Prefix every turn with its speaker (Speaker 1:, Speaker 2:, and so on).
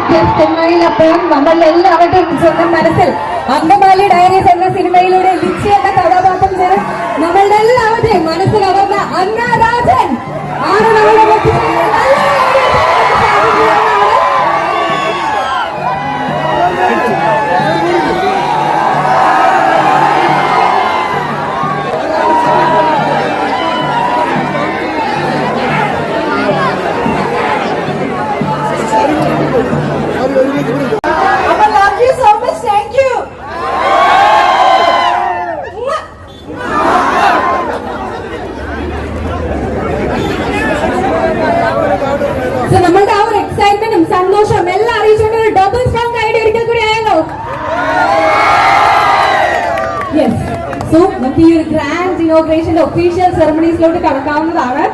Speaker 1: സിനിമയിലപ്പോൾ നമ്മൾ എല്ലാവരുടെയും സ്വന്തം മനസ്സിൽ അങ്കമാലി ഡയറീസ് എന്ന സിനിമയിലൂടെ ലിച്ചി എന്ന കഥാപാത്രം ചേർന്ന് നമ്മളുടെ എല്ലാവരുടെയും മനസ്സ് കവർന്ന അന്ന രാജൻ ആണ് നമ്മുടെ നമ്മളുടെ ആ ഒരു എക്സൈറ്റ്മെന്റും സന്തോഷവും എല്ലാം അറിയിച്ചുകൊണ്ട് ഒരു ഡബിൾ സ്ട്രോങ് ഐഡിയ ഒരിക്കൽ കൂടി ആയല്ലോ. യെസ്, സോ നമുക്ക് ഈ ഒരു ഗ്രാൻഡ് ഇനോഗ്രേഷന്റെ ഒഫീഷ്യൽ സെറമണീസിലോട്ട് കടക്കാവുന്നതാണ്.